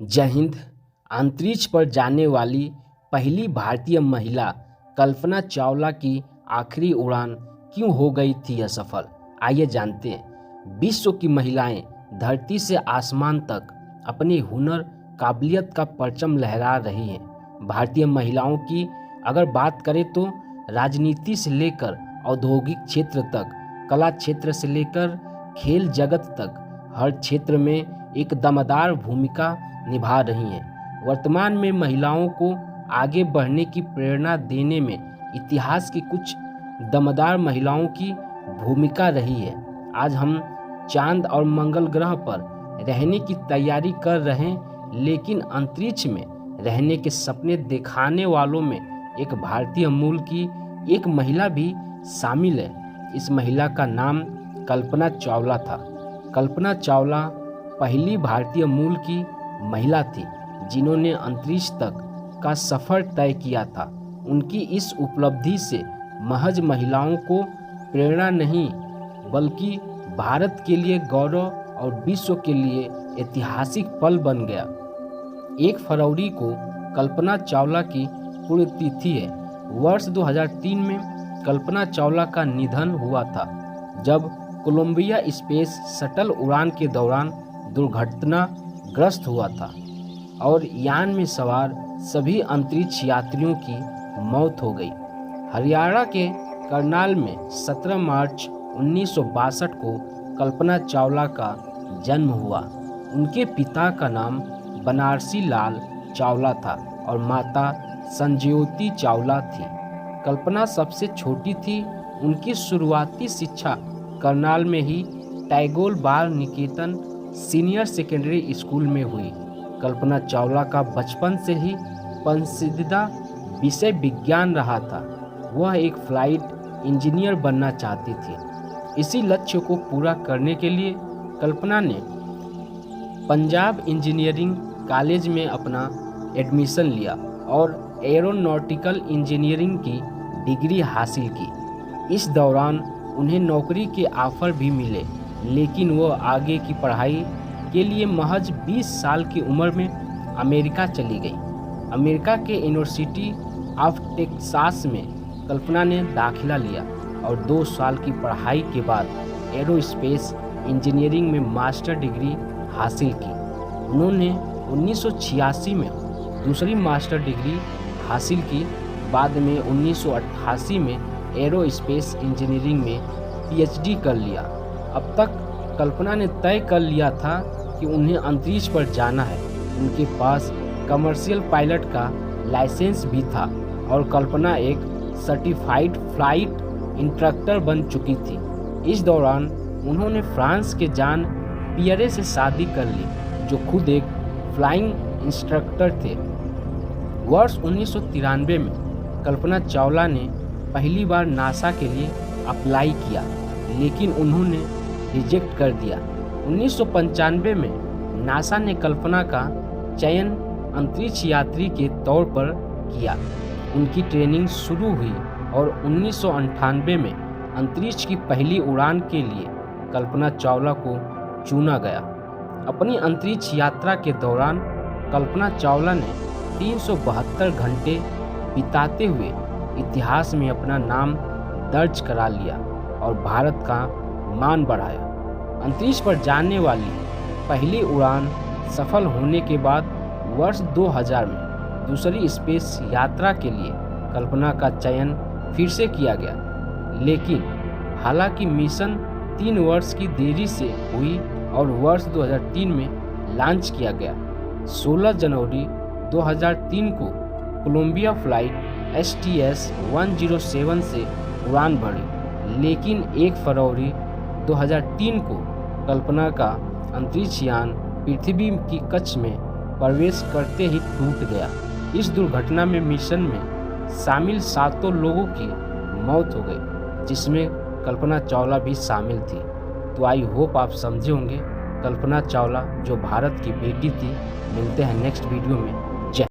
जय हिंद। अंतरिक्ष पर जाने वाली पहली भारतीय महिला कल्पना चावला की आखिरी उड़ान क्यों हो गई थी असफल? आइए जानते हैं। विश्व की महिलाएं धरती से आसमान तक अपने हुनर काबिलियत का परचम लहरा रही हैं। भारतीय महिलाओं की अगर बात करें तो राजनीति से लेकर औद्योगिक क्षेत्र तक, कला क्षेत्र से लेकर खेल जगत तक हर क्षेत्र में एक दमदार भूमिका निभा रही हैं। वर्तमान में महिलाओं को आगे बढ़ने की प्रेरणा देने में इतिहास की कुछ दमदार महिलाओं की भूमिका रही है। आज हम चांद और मंगल ग्रह पर रहने की तैयारी कर रहे हैं, लेकिन अंतरिक्ष में रहने के सपने दिखाने वालों में एक भारतीय मूल की एक महिला भी शामिल है। इस महिला का नाम कल्पना चावला था। कल्पना चावला पहली भारतीय मूल की महिला थी जिन्होंने अंतरिक्ष तक का सफर तय किया था। उनकी इस उपलब्धि से महज महिलाओं को प्रेरणा नहीं, बल्कि भारत के लिए गौरव और विश्व के लिए ऐतिहासिक पल बन गया। 1 फरवरी को कल्पना चावला की पुण्यतिथि है। वर्ष 2003 में कल्पना चावला का निधन हुआ था जब कोलंबिया स्पेस शटल उड़ान के दौरान दुर्घटनाग्रस्त हुआ था और यान में सवार सभी अंतरिक्ष यात्रियों की मौत हो गई। हरियाणा के करनाल में 17 मार्च 1962 को कल्पना चावला का जन्म हुआ। उनके पिता का नाम बनारसी लाल चावला था और माता संजयोती चावला थी। कल्पना सबसे छोटी थी। उनकी शुरुआती शिक्षा करनाल में ही टैगोर बाल निकेतन सीनियर सेकेंडरी स्कूल में हुई। कल्पना चावला का बचपन से ही पसंदीदा विषय विज्ञान रहा था। वह एक फ्लाइट इंजीनियर बनना चाहती थी। इसी लक्ष्य को पूरा करने के लिए कल्पना ने पंजाब इंजीनियरिंग कॉलेज में अपना एडमिशन लिया और एरोनॉटिकल इंजीनियरिंग की डिग्री हासिल की। इस दौरान उन्हें नौकरी के ऑफर भी मिले, लेकिन वो आगे की पढ़ाई के लिए महज 20 साल की उम्र में अमेरिका चली गई। अमेरिका के यूनिवर्सिटी ऑफ टेक्सास में कल्पना ने दाखिला लिया और 2 साल की पढ़ाई के बाद एरोस्पेस इंजीनियरिंग में मास्टर डिग्री हासिल की। उन्होंने 1986 में दूसरी मास्टर डिग्री हासिल की। बाद में 1988 में एरोस्पेस इंजीनियरिंग में पीएचडी कर लिया। अब तक कल्पना ने तय कर लिया था कि उन्हें अंतरिक्ष पर जाना है। उनके पास कमर्शियल पायलट का लाइसेंस भी था और कल्पना एक सर्टिफाइड फ्लाइट इंस्ट्रक्टर बन चुकी थी। इस दौरान उन्होंने फ्रांस के जॉन पियरे से शादी कर ली, जो खुद एक फ्लाइंग इंस्ट्रक्टर थे। वर्ष 1993 में कल्पना चावला ने पहली बार नासा के लिए अप्लाई किया, लेकिन उन्होंने रिजेक्ट कर दिया। 1995 में नासा ने कल्पना का चयन अंतरिक्ष यात्री के तौर पर किया। उनकी ट्रेनिंग शुरू हुई और 1998 में अंतरिक्ष की पहली उड़ान के लिए कल्पना चावला को चुना गया। अपनी अंतरिक्ष यात्रा के दौरान कल्पना चावला ने 372 घंटे बिताते हुए इतिहास में अपना नाम दर्ज करा लिया और भारत का मान बढ़ाया। अंतरिक्ष पर जाने वाली पहली उड़ान सफल होने के बाद वर्ष 2000 में दूसरी स्पेस यात्रा के लिए कल्पना का चयन फिर से किया गया, लेकिन हालांकि मिशन 3 वर्ष की देरी से हुई और वर्ष 2003 में लॉन्च किया गया। 16 जनवरी 2003 को कोलंबिया फ्लाइट STS-107 से उड़ान भरी, लेकिन 1 फरवरी 2003 को कल्पना का अंतरिक्ष यान पृथ्वी की कक्ष में प्रवेश करते ही टूट गया। इस दुर्घटना में मिशन में शामिल 7 लोगों की मौत हो गई, जिसमें कल्पना चावला भी शामिल थी। तो आई होप आप समझे होंगे कल्पना चावला जो भारत की बेटी थी। मिलते हैं नेक्स्ट वीडियो में।